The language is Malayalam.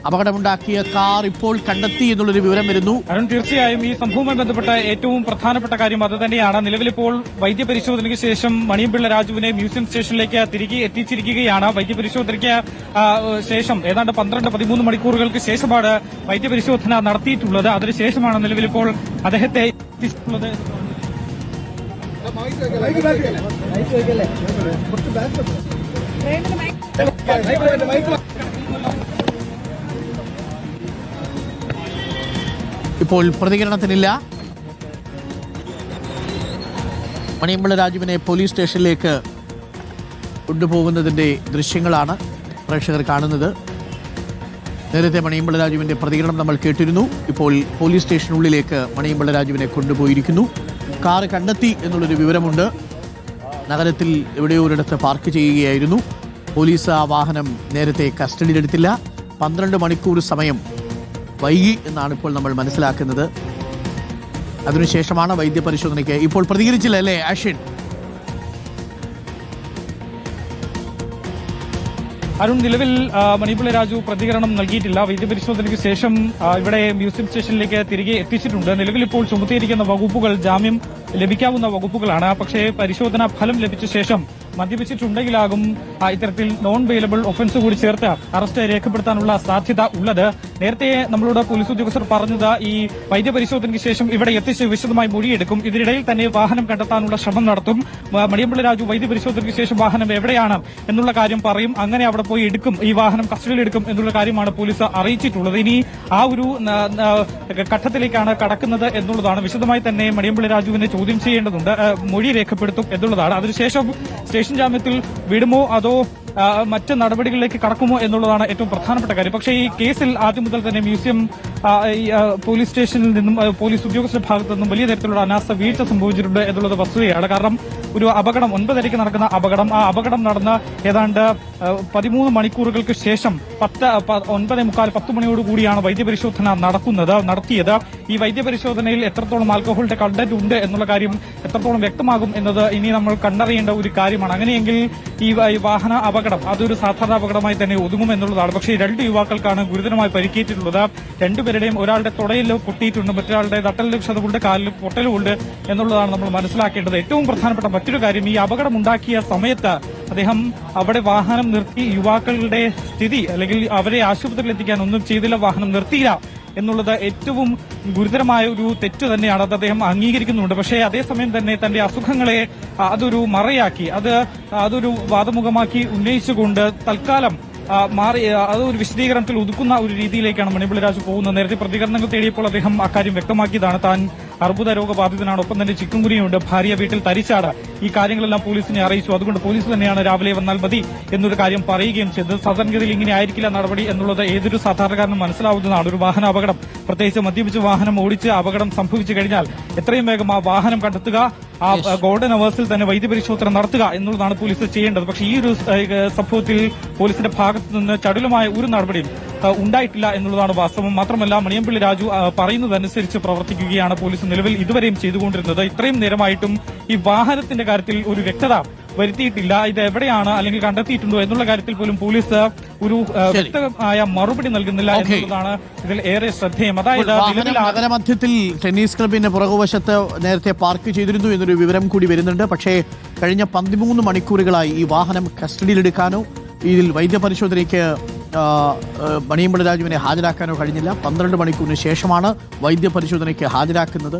അപകടമുണ്ടാക്കിയ കാർ ഇപ്പോൾ കണ്ടെത്തി എന്നുള്ളൊരു വിവരം വരുന്നു. അരുൺ, തീർച്ചയായും ഈ സംഭവവുമായി ബന്ധപ്പെട്ട ഏറ്റവും പ്രധാനപ്പെട്ട കാര്യം അത് തന്നെയാണ്. നിലവിലിപ്പോൾ വൈദ്യപരിശോധനയ്ക്ക് ശേഷം മണിയമ്പിള്ള രാജുവിനെ മ്യൂസിയം സ്റ്റേഷനിലേക്ക് തിരികെ എത്തിച്ചിരിക്കുകയാണ്. വൈദ്യപരിശോധനയ്ക്ക് ശേഷം ഏതാണ്ട് 12-13 മണിക്കൂറുകൾക്ക് ശേഷമാണ് വൈദ്യപരിശോധന നടത്തിയിട്ടുള്ളത്. അതിനുശേഷമാണ് നിലവിലിപ്പോൾ അദ്ദേഹത്തെ എത്തിച്ചിട്ടുള്ളത്. ഇപ്പോൾ പ്രതികരണത്തിനില്ല. മണിയമ്പിള്ള രാജുവിനെ പോലീസ് സ്റ്റേഷനിലേക്ക് കൊണ്ടുപോകുന്നതിന്റെ ദൃശ്യങ്ങളാണ് പ്രേക്ഷകർ കാണുന്നത്. നേരത്തെ മണിയമ്പിള്ള രാജുവിന്റെ പ്രതികരണം നമ്മൾ കേട്ടിരുന്നു. ഇപ്പോൾ പോലീസ് സ്റ്റേഷനുള്ളിലേക്ക് മണിയമ്പിള്ള രാജുവിനെ കൊണ്ടുപോയിരിക്കുന്നു. കാറ് കണ്ടെത്തി എന്നുള്ളൊരു വിവരമുണ്ട്. നഗരത്തിൽ എവിടെയോ ഒരിടത്ത് പാർക്ക് ചെയ്യുകയായിരുന്നു. പോലീസ് ആ വാഹനം നേരത്തെ കസ്റ്റഡിയിലെടുത്തില്ല. 12 മണിക്കൂർ സമയം വൈകി എന്നാണ് ഇപ്പോൾ നമ്മൾ മനസ്സിലാക്കുന്നത്. അതിനുശേഷമാണ് വൈദ്യപരിശോധനയ്ക്ക്. ഇപ്പോൾ പ്രതികരിച്ചില്ല അല്ലേ ആഷിൻ? അരുൺ, നിലവിൽ മണിയമ്പിള്ള രാജു പ്രതികരണം നൽകിയിട്ടില്ല. വൈദ്യപരിശോധനയ്ക്ക് ശേഷം ഇവിടെ മ്യൂസിയം സ്റ്റേഷനിലേക്ക് തിരികെ എത്തിച്ചിട്ടുണ്ട്. നിലവിൽ ഇപ്പോൾ ചുമത്തിയിരിക്കുന്ന വകുപ്പുകൾ ജാമ്യം ലഭിക്കാവുന്ന വകുപ്പുകളാണ്. പക്ഷേ പരിശോധനാ ഫലം ലഭിച്ച ശേഷം മദ്യപിച്ചിട്ടുണ്ടെങ്കിലാകും ഇത്തരത്തിൽ നോൺ ബെയിലബിൾ ഒഫൻസ് കൂടി ചേർത്ത് അറസ്റ്റ് രേഖപ്പെടുത്താനുള്ള സാധ്യത ഉള്ളത്. നേരത്തെ നമ്മളോട് പോലീസ് ഉദ്യോഗസ്ഥർ പറഞ്ഞത് ഈ വൈദ്യപരിശോധനയ്ക്ക് ശേഷം ഇവിടെ എത്തിച്ച് വിശദമായി മൊഴിയെടുക്കും. ഇതിനിടയിൽ തന്നെ വാഹനം കണ്ടെത്താനുള്ള ശ്രമം നടത്തും. മണിയമ്പിള്ള രാജു വൈദ്യപരിശോധനയ്ക്ക് ശേഷം വാഹനം എവിടെയാണ് എന്നുള്ള കാര്യം പറയും. അങ്ങനെ അവിടെ പോയി എടുക്കും, ഈ വാഹനം കസ്റ്റഡിയിലെടുക്കും എന്നുള്ള കാര്യമാണ് പോലീസ് അറിയിച്ചിട്ടുള്ളത്. ഇനി ആ ഒരു ഘട്ടത്തിലേക്കാണ് കടക്കുന്നത് എന്നുള്ളതാണ്. വിശദമായി തന്നെ മണിയമ്പിള്ള രാജുവിനെ ചോദ്യം ചെയ്യേണ്ടതുണ്ട്, മൊഴി രേഖപ്പെടുത്തും എന്നുള്ളതാണ്. അതിനുശേഷം സ്റ്റേഷൻ ജാമ്യത്തിൽ വിടുമോ അതോ മറ്റ് നടപടികളിലേക്ക് കടക്കുമോ എന്നുള്ളതാണ് ഏറ്റവും പ്രധാനപ്പെട്ട കാര്യം. പക്ഷേ ഈ കേസിൽ ആദ്യം മുതൽ തന്നെ മ്യൂസിയം പോലീസ് സ്റ്റേഷനിൽ നിന്നും പോലീസ് ഉദ്യോഗസ്ഥരുടെ ഭാഗത്തു നിന്നും വലിയ തരത്തിലുള്ള അനാസ്ഥ വീഴ്ച സംഭവിച്ചിട്ടുണ്ട് എന്നുള്ളത് വസ്തുതയാണ്. കാരണം ഒരു അപകടം 9:30 നടക്കുന്ന അപകടം, ആ അപകടം നടന്ന ഏതാണ്ട് 13 മണിക്കൂറുകൾക്ക് ശേഷം 9:45-10 മണിയോടുകൂടിയാണ് വൈദ്യപരിശോധന നടത്തിയത്. ഈ വൈദ്യപരിശോധനയിൽ എത്രത്തോളം ആൽക്കഹോളിന്റെ കണ്ടന്റ് ഉണ്ട് എന്നുള്ള കാര്യം എത്രത്തോളം വ്യക്തമാകും എന്നത് ഇനി നമ്മൾ കണ്ടറിയേണ്ട ഒരു കാര്യമാണ്. അങ്ങനെയെങ്കിൽ ഈ വാഹന അപകടം അതൊരു സാധാരണ അപകടമായി തന്നെ ഒതുങ്ങും എന്നുള്ളതാണ്. പക്ഷേ 2 യുവാക്കൾക്കാണ് ഗുരുതരമായി പരിക്കേറ്റിട്ടുള്ളത്. രണ്ടുപേരുടെയും ഒരാളുടെ തുടയിൽ പൊട്ടിയിട്ടുണ്ട്, മറ്റൊരാളുടെ നട്ടലിലും ക്ഷതമുണ്ട്, കാലിലും പൊട്ടലുമുണ്ട് എന്നുള്ളതാണ് നമ്മൾ മനസ്സിലാക്കേണ്ടത്. ഏറ്റവും പ്രധാനപ്പെട്ട മറ്റൊരു കാര്യം, ഈ അപകടം ഉണ്ടാക്കിയ സമയത്ത് അദ്ദേഹം അവിടെ വാഹനം നിർത്തി യുവാക്കളുടെ സ്ഥിതി അല്ലെങ്കിൽ അവരെ ആശുപത്രിയിൽ എത്തിക്കാൻ ഒന്നും ചെയ്തില്ല, വാഹനം നിർത്തിയില്ല എന്നുള്ളത് ഏറ്റവും ഗുരുതരമായ ഒരു തെറ്റ് തന്നെയാണ്. അത് അദ്ദേഹം അംഗീകരിക്കുന്നുണ്ട്. പക്ഷേ അതേസമയം തന്നെ തന്റെ അസുഖങ്ങളെ അതൊരു മറയാക്കി അതൊരു വാദമുഖമാക്കി ഉന്നയിച്ചുകൊണ്ട് തൽക്കാലം മാറി അതൊരു വിശദീകരണത്തിൽ ഒതുക്കുന്ന ഒരു രീതിയിലേക്കാണ് മണിയമ്പിള്ള രാജു പോകുന്നത്. നേരത്തെ പ്രതികരണങ്ങൾ തേടിയപ്പോൾ അദ്ദേഹം അക്കാര്യം വ്യക്തമാക്കിയതാണ്. താൻ അർബുദ രോഗബാധിതനാണ്, ഒപ്പം തന്നെ ചിക്കുൻകുനിയുണ്ട്, ഭാര്യ വീട്ടിൽ തരിച്ചാണ്. ഈ കാര്യങ്ങളെല്ലാം പോലീസിനെ അറിയിച്ചു. അതുകൊണ്ട് പോലീസ് തന്നെയാണ് രാവിലെ വന്നാൽ മതി എന്നൊരു കാര്യം പറയുകയും ചെയ്തത്. സാധാരണഗതിയിൽ ഇങ്ങനെ ആയിരിക്കില്ല നടപടി എന്നുള്ളത് ഏതൊരു സാധാരണക്കാരനും മനസ്സിലാവുന്നതാണ്. ഒരു വാഹന അപകടം, പ്രത്യേകിച്ച് മദ്യപിച്ച് വാഹനം ഓടിച്ച് അപകടം സംഭവിച്ചു കഴിഞ്ഞാൽ എത്രയും വേഗം ആ വാഹനം കണ്ടെത്തുക, ആ ഗോൾഡൻ അവേഴ്സിൽ തന്നെ വൈദ്യപരിശോധന നടത്തുക എന്നുള്ളതാണ് പോലീസ് ചെയ്യേണ്ടത്. പക്ഷേ ഈ ഒരു സംഭവത്തിൽ പോലീസിന്റെ ഭാഗത്തു നിന്ന് ചടുലമായ ഒരു നടപടിയും ഉണ്ടായിട്ടില്ല എന്നുള്ളതാണ് വാസ്തവം. മാത്രമല്ല മണിയമ്പിള്ള രാജു പറയുന്നതനുസരിച്ച് പ്രവർത്തിക്കുകയാണ് പോലീസ് നിലവിൽ ഇതുവരെയും ചെയ്തുകൊണ്ടിരുന്നത്. ഇത്രയും നേരമായിട്ടും ഈ വാഹനത്തിന്റെ കാര്യത്തിൽ ഒരു വ്യക്തത വരുത്തിയിട്ടില്ല. ഇത് എവിടെയാണ് അല്ലെങ്കിൽ കണ്ടെത്തിയിട്ടുണ്ടോ എന്നുള്ള കാര്യത്തിൽ പോലും പോലീസ് ഒരു വ്യക്തമായ മറുപടി നൽകുന്നില്ല എന്നുള്ളതാണ് ഇതിൽ ഏറെ ശ്രദ്ധേയം. അതായത് നഗരമധ്യത്തിൽ ടെന്നീസ് ക്ലബിന്റെ പുറകുവശത്ത് നേരത്തെ പാർക്ക് ചെയ്തിരുന്നു എന്നൊരു വിവരം കൂടി വരുന്നുണ്ട്. പക്ഷേ കഴിഞ്ഞ 13 മണിക്കൂറുകളായി ഈ വാഹനം കസ്റ്റഡിയിലെടുക്കാനോ ഇതിൽ വൈദ്യപരിശോധനയ്ക്ക് മണിയമ്പിള്ള രാജുവിനെ ഹാജരാക്കാനോ കഴിഞ്ഞില്ല. 12 മണിക്കൂറിന് ശേഷമാണ് വൈദ്യപരിശോധനയ്ക്ക് ഹാജരാക്കുന്നത്.